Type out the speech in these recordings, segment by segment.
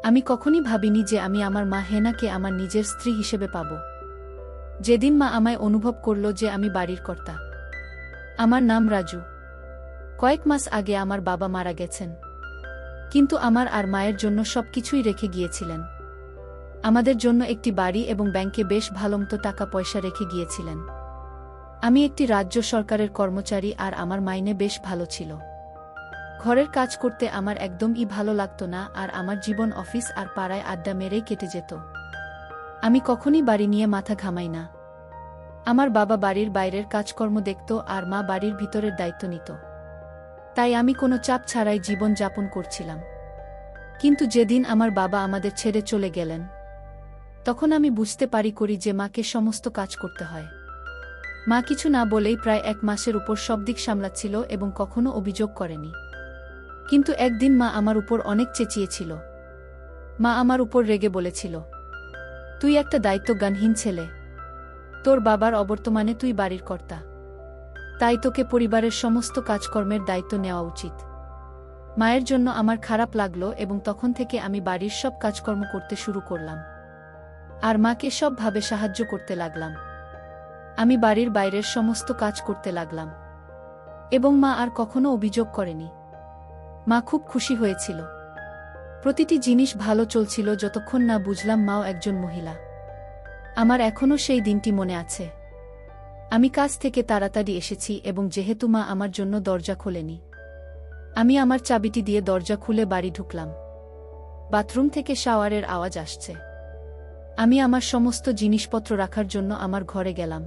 আমি কখনই ভাবিনি যে আমি আমার মা হেনাকে আমার নিজের স্ত্রী হিসেবে পাব। যেদিন মা আমায় অনুভব করল যে আমি বাড়ির কর্তা। আমার নাম রাজু। কয়েক মাস আগে আমার বাবা মারা গেছেন, কিন্তু আমার আর মায়ের জন্য সবকিছুই রেখে গিয়েছিলেন। আমাদের জন্য একটি বাড়ি এবং ব্যাংকে বেশ ভালোমতো টাকা পয়সা রেখে গিয়েছিলেন। আমি একটি রাজ্য সরকারের কর্মচারী আর আমার মাইনে বেশ ভালো ছিল। ঘরের কাজ করতে আমার একদমই ভালো লাগতো না, আর আমার জীবন অফিস আর পাড়ায় আড্ডা মেরেই কেটে যেত। আমি কখনই বাড়ি নিয়ে মাথা ঘামাই না। আমার বাবা বাড়ির বাইরের কাজকর্ম দেখত আর মা বাড়ির ভিতরের দায়িত্ব নিত। তাই আমি কোনো চাপ ছাড়াই জীবন যাপন করছিলাম। কিন্তু যেদিন আমার বাবা আমাদের ছেড়ে চলে গেলেন, তখন আমি বুঝতে পারি যে মাকে সমস্ত কাজ করতে হয়। মা কিছু না বলেই প্রায় 1 মাসের উপর সব দিক সামলাচ্ছিল এবং কখনো অভিযোগ করেনি। কিন্তু একদিন মা আমার উপর অনেক চেঁচিয়েছিল। মা আমার উপর রেগে বলেছিল, তুই একটা দায়িত্বজ্ঞানহীন ছেলে। তোর বাবার অবর্তমানে তুই বাড়ির কর্তা, তাই তোকে পরিবারের সমস্ত কাজকর্মের দায়িত্ব নেওয়া উচিত। মায়ের জন্য আমার খারাপ লাগলো এবং তখন থেকে আমি বাড়ির সব কাজকর্ম করতে শুরু করলাম আর মাকে সবভাবে সাহায্য করতে লাগলাম। আমি বাড়ির বাইরের সমস্ত কাজ করতে লাগলাম এবং মা আর কখনো অভিযোগ করেনি। মা খুব খুশি হয়েছিল। প্রতিটি জিনিস ভালো চলছিল যতক্ষণ না বুঝলাম মাও একজন মহিলা। আমার এখনও সেই দিনটি মনে আছে। আমি কাজ থেকে তাড়াতাড়ি এসেছি এবং যেহেতু মা আমার জন্য দরজা খোলেনি, আমি আমার চাবিটি দিয়ে দরজা খুলে বাড়ি ঢুকলাম। বাথরুম থেকে শাওয়ারের আওয়াজ আসছে। আমি আমার সমস্ত জিনিসপত্র রাখার জন্য আমার ঘরে গেলাম।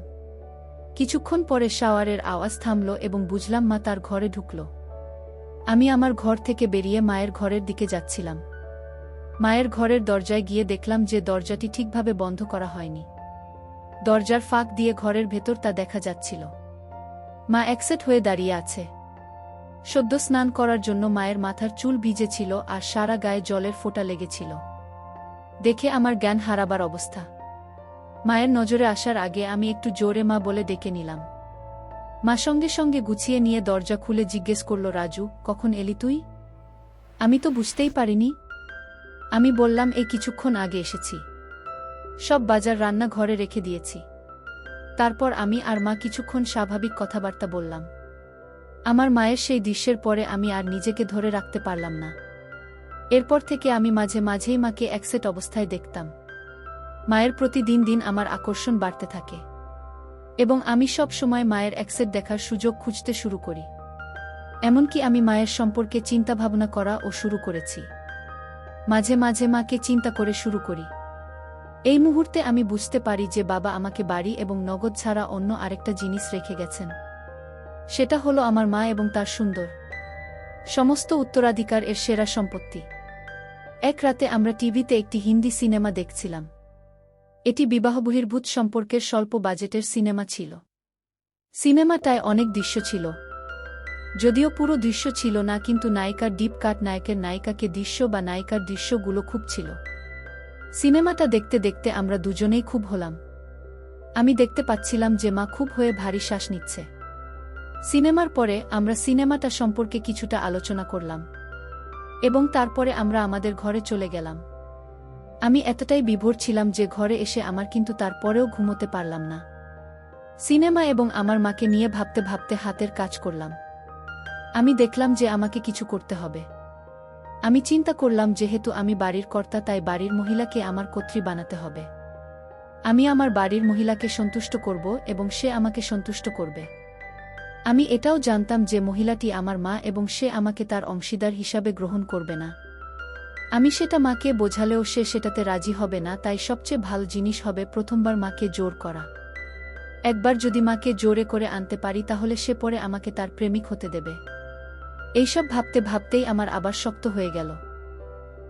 কিছুক্ষণ পরে শাওয়ারের আওয়াজ থামল এবং বুঝলাম মা তার ঘরে ঢুকল। আমি আমার ঘর থেকে বেরিয়ে মায়ের ঘরের দিকে যাচ্ছিলাম। মায়ের ঘরের দরজায় গিয়ে দেখলাম যে দরজাটি ঠিকভাবে বন্ধ করা হয়নি। দরজার ফাঁক দিয়ে ঘরের ভেতর তা দেখা যাচ্ছিল। মা একসেট হয়ে দাঁড়িয়ে আছে। সদ্য স্নান করার জন্য মায়ের মাথার চুল ভিজেছিল আর সারা গায়ে জলের ফোঁটা লেগেছিল। দেখে আমার জ্ঞান হারাবার অবস্থা। মায়ের নজরে আসার আগে আমি একটু জোরে মা বলে ডেকে নিলাম। মা সঙ্গে সঙ্গে গুছিয়ে নিয়ে দরজা খুলে জিজ্ঞেস করল, রাজু, কখন এলি তুই? আমি তো বুঝতেই পারিনি। আমি বললাম, এই কিছুক্ষণ আগে এসেছি। সব বাজার রান্না ঘরে রেখে দিয়েছি। তারপর আমি আর মা কিছুক্ষণ স্বাভাবিক কথাবার্তা বললাম। আমার মায়ের সেই দৃশ্যের পরে আমি আর নিজেকে ধরে রাখতে পারলাম না। এরপর থেকে আমি মাঝে মাঝেই মাকে একসেট অবস্থায় দেখতাম। মায়ের প্রতি দিন দিন আমার আকর্ষণ বাড়তে থাকে এবং আমি সব সময় মায়ের একসেট দেখার সুযোগ খুঁজতে শুরু করি। এমনকি আমি মায়ের সম্পর্কে চিন্তাভাবনা করা ও শুরু করেছি। মাঝে মাঝে মাকে চিন্তা করে শুরু করি। এই মুহূর্তে আমি বুঝতে পারি যে বাবা আমাকে বাড়ি এবং নগদ ছাড়া অন্য আরেকটা জিনিস রেখে গেছেন। সেটা হলো আমার মা এবং তার সুন্দর সমস্ত উত্তরাধিকার এর সেরা সম্পত্তি। এক রাতে আমরা টিভিতে একটি হিন্দি সিনেমা দেখছিলাম। এটি বিবাহবহির্ভূত সম্পর্কের স্বল্প বাজেটের সিনেমা ছিল। সিনেমাটায় অনেক দৃশ্য ছিল, যদিও পুরো দৃশ্য ছিল না, কিন্তু নায়িকার ডিপ কাট, নায়কের নায়িকাকে দৃশ্য বা নায়িকার দৃশ্যগুলো খুব ছিল। সিনেমাটা দেখতে দেখতে আমরা দুজনেই খুব হলাম। আমি দেখতে পাচ্ছিলাম যে মা খুব হয়ে ভারী শ্বাস নিচ্ছে। সিনেমার পরে আমরা সিনেমাটা সম্পর্কে কিছুটা আলোচনা করলাম এবং তারপরে আমরা আমাদের ঘরে চলে গেলাম। আমি এতটাই বিভোর ছিলাম যে ঘরে এসে আমার কিন্তু তারপরেও ঘুমোতে পারলাম না। সিনেমা এবং আমার মাকে নিয়ে ভাবতে ভাবতে হাতের কাজ করলাম। আমি দেখলাম যে আমাকে কিছু করতে হবে। আমি চিন্তা করলাম, যেহেতু আমি বাড়ির কর্তা, তাই বাড়ির মহিলাকে আমার কর্ত্রী বানাতে হবে। আমি আমার বাড়ির মহিলাকে সন্তুষ্ট করব এবং সে আমাকে সন্তুষ্ট করবে। আমি এটাও জানতাম যে মহিলাটি আমার মা এবং সে আমাকে তার অংশীদার হিসাবে গ্রহণ করবে না। আমি সেটা মাকে বোঝালেও সে সেটাতে রাজি হবে না, তাই সবচেয়ে ভালো জিনিস হবে প্রথমবার মাকে জোর করা। একবার যদি মাকে জোরে করে আনতে পারি তাহলে সে পরে আমাকে তার প্রেমিক হতে দেবে। এইসব ভাবতে ভাবতেই আমার আবার শক্ত হয়ে গেল।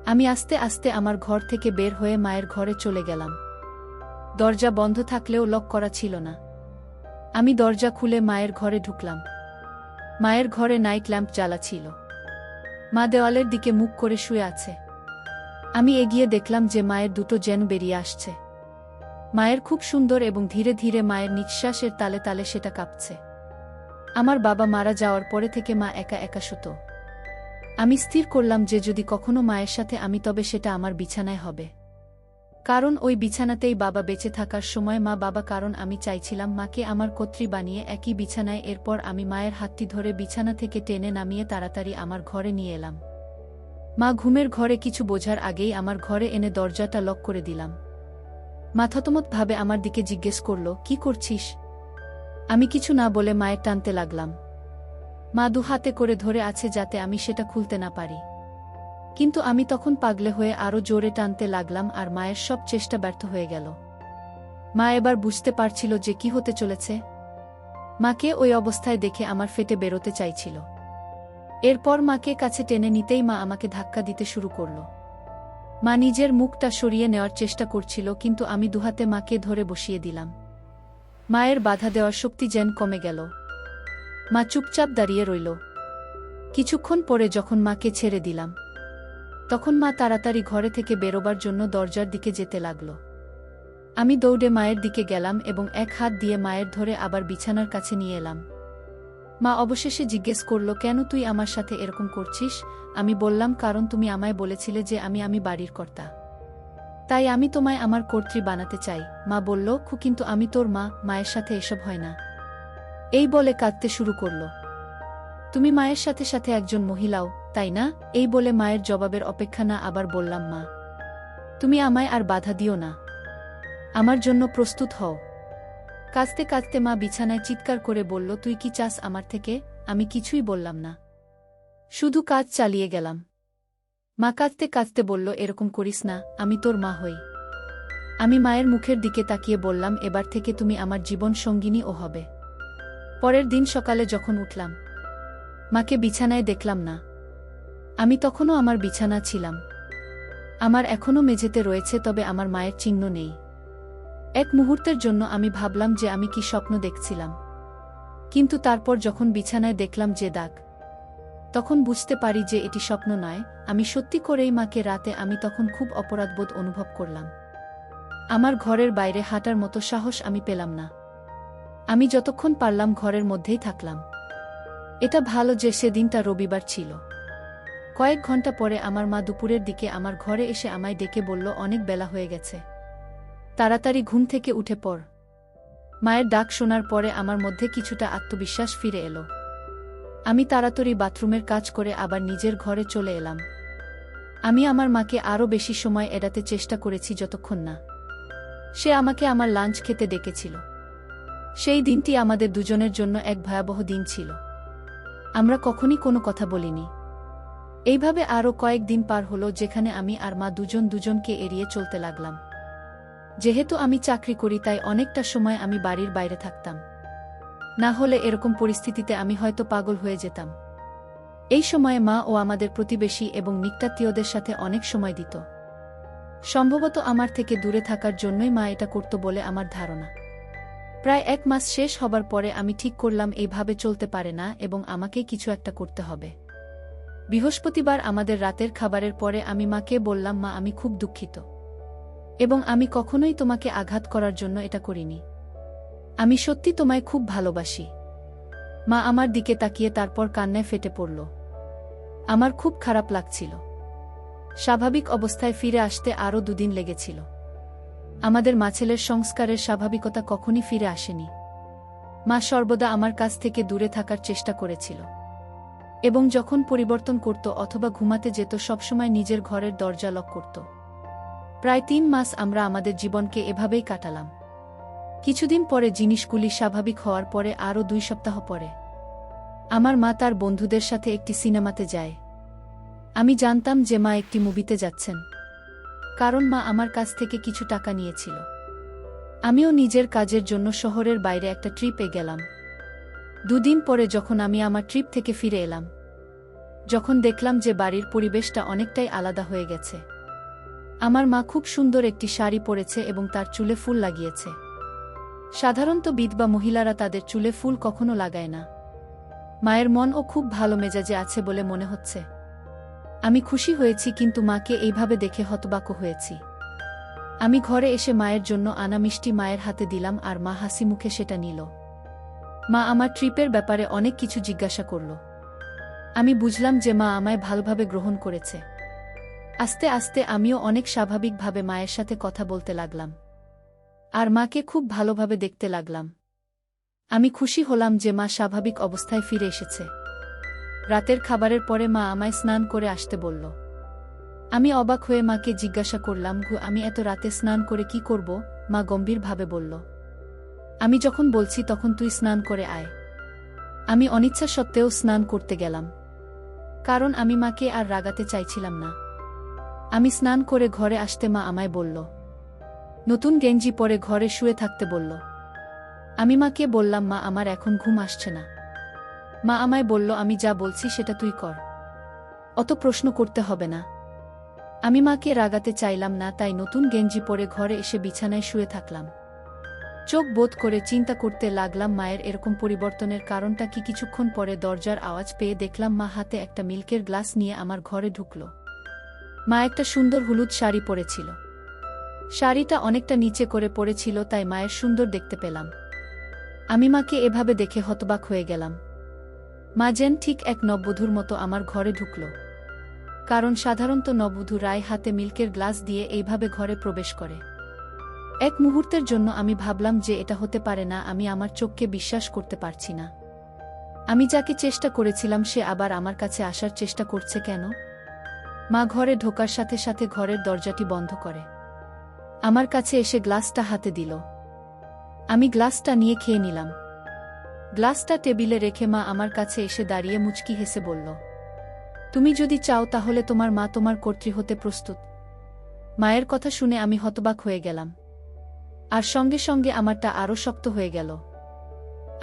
আমি আস্তে আস্তে আমার ঘর থেকে বের হয়ে মায়ের ঘরে চলে গেলাম। দরজা বন্ধ থাকলেও লক করা ছিল না। আমি দরজা খুলে মায়ের ঘরে ঢুকলাম। মায়ের ঘরে নাইট ল্যাম্প জ্বালা ছিল। মা দেওয়ালের দিকে মুখ করে শুয়ে আছে। আমি এগিয়ে দেখলাম যে মায়ের দুটো জেন বেরিয়ে আসছে। মায়ের খুব সুন্দর এবং ধীরে ধীরে মায়ের নিঃশ্বাসের তালে তালে সেটা কাঁপছে। আমার বাবা মারা যাওয়ার পরে থেকে মা একা একা শুতো। আমি স্থির করলাম যে যদি কখনো মায়ের সাথে আমি তবে সেটা আমার বিছানায় হবে। কারণ ওই বিছানাতেই বাবা বেঁচে থাকার সময় মা বাবা, কারণ আমি চাইছিলাম মাকে আমার কর্ত্রী বানিয়ে একই বিছানায়। এরপর আমি মায়ের হাতটি ধরে বিছানা থেকে টেনে নামিয়ে তাড়াতাড়ি আমার ঘরে নিয়ে এলাম। মা ঘুমের ঘরে কিছু বোঝার আগেই আমার ঘরে এনে দরজাটা লক করে দিলাম। মা থতমতভাবে আমার দিকে জিজ্ঞেস করল, কি করছিস? আমি কিছু না বলে মায়ের টানতে লাগলাম। মা দু হাতে করে ধরে আছে যাতে আমি সেটা খুলতে না পারি। কিন্তু আমি তখন পাগলে হয়ে আরও জোরে টানতে লাগলাম আর মায়ের সব চেষ্টা ব্যর্থ হয়ে গেল। মা এবার বুঝতে পারছিল যে কি হতে চলেছে। মাকে ওই অবস্থায় দেখে আমার ফেটে বেরোতে চাইছিল। এরপর মাকে কাছে টেনে নিতেই মা আমাকে ধাক্কা দিতে শুরু করল। মা নিজের মুখটা সরিয়ে নেওয়ার চেষ্টা করছিল, কিন্তু আমি দুহাতে মাকে ধরে বসিয়ে দিলাম। মায়ের বাধা দেওয়ার শক্তি যেন কমে গেল। মা চুপচাপ দাঁড়িয়ে রইল। কিছুক্ষণ পরে যখন মাকে ছেড়ে দিলাম, তখন মা তাড়াতাড়ি ঘরে থেকে বেরোবার জন্য দরজার দিকে যেতে লাগল। আমি দৌড়ে মায়ের দিকে গেলাম এবং এক হাত দিয়ে মায়ের ধরে আবার বিছানার কাছে নিয়ে এলাম। মা অবশেষে জিজ্ঞেস করল, কেন তুই আমার সাথে এরকম করছিস? আমি বললাম, কারণ তুমি আমায় বলেছিলে যে আমি বাড়ির কর্তা, তাই আমি তোমায় আমার কর্ত্রী বানাতে চাই। মা বলল, কিন্তু আমি তোর মা, মায়ের সাথে এসব হয় না। এই বলে কাঁদতে শুরু করল। তুমি মায়ের সাথে সাথে একজন মহিলাও, তাই না? এই বলে মায়ের জবাবের অপেক্ষা না আবার বললাম, মা তুমি আমায় আর বাধা দিও না, আমার জন্য প্রস্তুত হও। কাঁদতে কাঁদতে মা বিছানায় চিৎকার করে বলল, তুই কি চাস আমার থেকে? আমি কিছুই বললাম না, শুধু কাজ চালিয়ে গেলাম। মা কাঁদতে কাঁদতে বলল, এরকম করিস না, আমি তোর মা হই। আমি মায়ের মুখের দিকে তাকিয়ে বললাম, এবার থেকে তুমি আমার জীবন সঙ্গিনী ও হবে। পরের দিন সকালে যখন উঠলাম, মাকে বিছানায় দেখলাম না। আমি তখনও আমার বিছানা ছিলাম। আমার এখনও মেঝেতে রয়েছে, তবে আমার মায়ের চিহ্ন নেই। এক মুহূর্তের জন্য আমি ভাবলাম যে আমি কি স্বপ্ন দেখছিলাম, কিন্তু তারপর যখন বিছানায় দেখলাম যে দাগ, তখন বুঝতে পারি যে এটি স্বপ্ন নয়, আমি সত্যি করেই মাকে। রাতে আমি তখন খুব অপরাধবোধ অনুভব করলাম। আমার ঘরের বাইরে হাঁটার মতো সাহস আমি পেলাম না। আমি যতক্ষণ পারলাম ঘরের মধ্যেই থাকলাম। এটা ভালো যে সেদিনটা রবিবার ছিল। কয়েক ঘন্টা পরে আমার মা দুপুরের দিকে আমার ঘরে এসে আমায় ডেকে বলল, অনেক বেলা হয়ে গেছে, তাড়াতাড়ি ঘুম থেকে উঠে পড়। মায়ের ডাক শোনার পরে আমার মধ্যে কিছুটা আত্মবিশ্বাস ফিরে এলো। আমি তাড়াতাড়ি বাথরুমের কাজ করে আবার নিজের ঘরে চলে এলাম। আমি আমার মাকে আরও বেশি সময় এড়াতে চেষ্টা করেছি যতক্ষণ না সে আমাকে আমার লাঞ্চ খেতে ডেকেছিল। সেই দিনটি আমাদের দুজনের জন্য এক ভয়াবহ দিন ছিল। আমরা কখনই কোনো কথা বলিনি। এইভাবে আরও কয়েকদিন পার হলো, যেখানে আমি আর মা দুজনকে এড়িয়ে চলতে লাগলাম। যেহেতু আমি চাকরি করি, তাই অনেকটা সময় আমি বাড়ির বাইরে থাকতাম। না হলে এরকম পরিস্থিতিতে আমি হয়তো পাগল হয়ে যেতাম। এই সময়ে মা ও আমাদের প্রতিবেশী এবং নিকটাত্মীয়দের সাথে অনেক সময় দিত। সম্ভবত আমার থেকে দূরে থাকার জন্যই মা এটা করত বলে আমার ধারণা। প্রায় 1 মাস শেষ হবার পরে আমি ঠিক করলাম এইভাবে চলতে পারে না এবং আমাকেই কিছু একটা করতে হবে। বৃহস্পতিবার আমাদের রাতের খাবারের পরে আমি মাকে বললাম, মা আমি খুব দুঃখিত এবং আমি কখনোই তোমাকে আঘাত করার জন্য এটা করিনি। আমি সত্যি তোমায় খুব ভালোবাসি। মা আমার দিকে তাকিয়ে তারপর কান্নায় ফেটে পড়ল। আমার খুব খারাপ লাগছিল। স্বাভাবিক অবস্থায় ফিরে আসতে আরও 2 দিন লেগেছিল। আমাদের মাছেলের সংস্কারের স্বাভাবিকতা কখনই ফিরে আসেনি। মা সর্বদা আমার কাছ থেকে দূরে থাকার চেষ্টা করেছিল এবং যখন পরিবর্তন করত অথবা ঘুমাতে যেত সবসময় নিজের ঘরের দরজা লক করত। প্রায় 3 মাস আমরা আমাদের জীবনকে এভাবেই কাটালাম। কিছুদিন পরে জিনিসগুলি স্বাভাবিক হওয়ার পরে আরও 2 সপ্তাহ পরে আমার মা তার বন্ধুদের সাথে একটি সিনেমাতে যায়। আমি জানতাম যে মা একটি মুভিতে যাচ্ছেন, কারণ মা আমার কাছ থেকে কিছু টাকা নিয়েছিল। আমিও নিজের কাজের জন্য শহরের বাইরে একটা ট্রিপে গেলাম। 2 দিন পরে যখন আমি আমার ট্রিপ থেকে ফিরে এলাম, যখন দেখলাম যে বাড়ির পরিবেশটা অনেকটাই আলাদা হয়ে গেছে। আমার মা খুব সুন্দর একটি শাড়ি পরেছে এবং তার চুলে ফুল লাগিয়েছে। সাধারণত বিধবা মহিলারা তাদের চুলে ফুল কখনো লাগায় না। মায়ের মনও খুব ভালো মেজাজে আছে বলে মনে হচ্ছে। আমি খুশি হয়েছি, কিন্তু মাকে এইভাবে দেখে হতবাক হয়েছি। আমি ঘরে এসে মায়ের জন্য আনা মিষ্টি মায়ের হাতে দিলাম আর মা হাসি মুখে সেটা নিল। মা আমার ট্রিপের ব্যাপারে অনেক কিছু জিজ্ঞাসা করল। আমি বুঝলাম যে মা আমায় ভালোভাবে গ্রহণ করেছে। আস্তে আস্তে আমিও অনেক স্বাভাবিকভাবে মায়ের সাথে কথা বলতে লাগলাম। আর মাকে খুব ভালোভাবে দেখতে লাগলাম। আমি খুশি হলাম যে মা স্বাভাবিক অবস্থায় ফিরে এসেছে। রাতের খাবারের পরে মা আমায় স্নান করে আসতে বলল। আমি অবাক হয়ে মাকে জিজ্ঞাসা করলাম, আমি এত রাতে স্নান করে কি করব? মা গম্ভীরভাবে বলল, আমি যখন বলছি তখন তুই স্নান করে আয়। আমি অনিচ্ছা সত্ত্বেও স্নান করতে গেলাম, কারণ আমি মাকে আর রাগাতে চাইছিলাম না। আমি স্নান করে ঘরে আসতে মা আমায় বলল, নতুন গেঞ্জি পরে ঘরে শুয়ে থাকতে বলল। আমি মাকে বললাম, মা আমার এখন ঘুম আসছে না। মা আমায় বলল, আমি যা বলছি সেটা তুই কর, অত প্রশ্ন করতে হবে না। আমি মাকে রাগাতে চাইলাম না, তাই নতুন গেঞ্জি পরে ঘরে এসে বিছানায় শুয়ে থাকলাম। চোখ বোধ করে চিন্তা করতে লাগলাম মায়ের এরকম পরিবর্তনের কারণটা কি। কিছুক্ষণ পরে দরজার আওয়াজ পেয়ে দেখলাম মা হাতে একটা মিল্কের গ্লাস নিয়ে আমার ঘরে ঢুকল। মা একটা সুন্দর হলুদ শাড়ি পরেছিল। শাড়িটা অনেকটা নিচে করে পরেছিল, তাই মায়ের সুন্দর দেখতে পেলাম। আমি মাকে এভাবে দেখে হতবাক হয়ে গেলাম। মা যেন ঠিক এক নববধূর মতো আমার ঘরে ঢুকল, কারণ সাধারণত নববধূ রায় হাতে মিল্কের গ্লাস দিয়ে এইভাবে ঘরে প্রবেশ করে। এক মুহূর্তের জন্য আমি ভাবলাম যে এটা হতে পারে না। আমি আমার চোখকে বিশ্বাস করতে পারছি না। আমি যাকে চেষ্টা করেছিলাম সে আবার আমার কাছে আসার চেষ্টা করছে কেন? মা ঘরে ঢোকার সাথে সাথে ঘরের দরজাটি বন্ধ করে আমার কাছে এসে গ্লাসটা হাতে দিল। আমি গ্লাসটা নিয়ে খেয়ে নিলাম। গ্লাসটা টেবিলে রেখে মা আমার কাছে এসে দাঁড়িয়ে মুচকি হেসে বলল, তুমি যদি চাও তাহলে তোমার মা তোমার কর্ত্রী হতে প্রস্তুত। মায়ের কথা শুনে আমি হতবাক হয়ে গেলাম, আর সঙ্গে সঙ্গে আমারটা আরও শক্ত হয়ে গেল।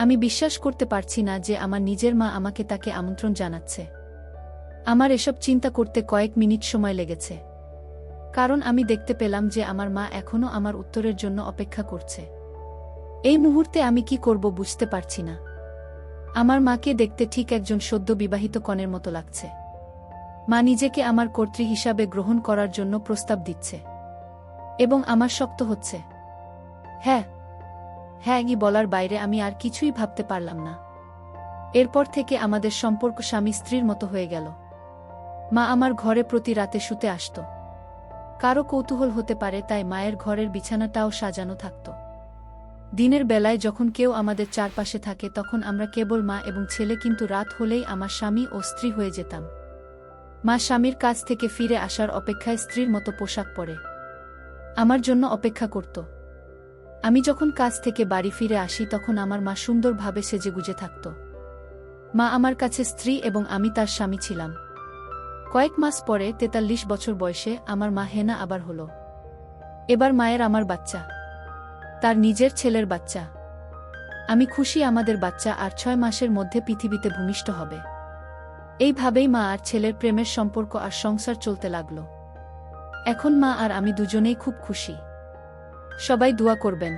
আমি বিশ্বাস করতে পারছি না যে আমার নিজের মা আমাকে তাকে আমন্ত্রণ জানাচ্ছে। আমার এসব চিন্তা করতে কয়েক মিনিট সময় লেগেছে, কারণ আমি দেখতে পেলাম যে আমার মা এখনও আমার উত্তরের জন্য অপেক্ষা করছে। এই মুহূর্তে আমি কি করব বুঝতে পারছি না। আমার মাকে দেখতে ঠিক একজন সদ্য বিবাহিত কনের মতো লাগছে। মা নিজেকে আমার কর্ত্রী হিসাবে গ্রহণ করার জন্য প্রস্তাব দিচ্ছে, এবং আমার শক্ত হচ্ছে। হ্যাঁ হ্যাঁ বলার বাইরে আমি আর কিছুই ভাবতে পারলাম না। এরপর থেকে আমাদের সম্পর্ক স্বামী স্ত্রীর মতো হয়ে গেল। মা আমার ঘরে প্রতি রাতে শুতে আসত। কারো কৌতূহল হতে পারে তাই মায়ের ঘরের বিছানাটাও সাজানো থাকত। দিনের বেলায় যখন কেউ আমাদের চারপাশে থাকে তখন আমরা কেবল মা এবং ছেলে, কিন্তু রাত হলেই আমার স্বামী ও স্ত্রী হয়ে যেতাম। মা স্বামীর কাছ থেকে ফিরে আসার অপেক্ষায় স্ত্রীর মতো পোশাক পরে আমার জন্য অপেক্ষা করত। আমি যখন কাজ থেকে বাড়ি ফিরে আসি তখন আমার মা সুন্দরভাবে সেজেগুজে থাকত। মা আমার কাছে স্ত্রী এবং আমি তার স্বামী ছিলাম। কয়েক মাস পরে ৪৩ বছর বয়সে আমার মা হেনা আবার হল। এবার মায়ের আমার বাচ্চা, তার নিজের ছেলের বাচ্চা। আমি খুশি, আমাদের বাচ্চা আর ৬ মাসের মধ্যে পৃথিবীতে ভূমিষ্ঠ হবে। এইভাবেই মা আর ছেলের প্রেমের সম্পর্ক আর সংসার চলতে লাগল। এখন মা আর আমি দুজনেই খুব খুশি। সবাই দোয়া করবেন।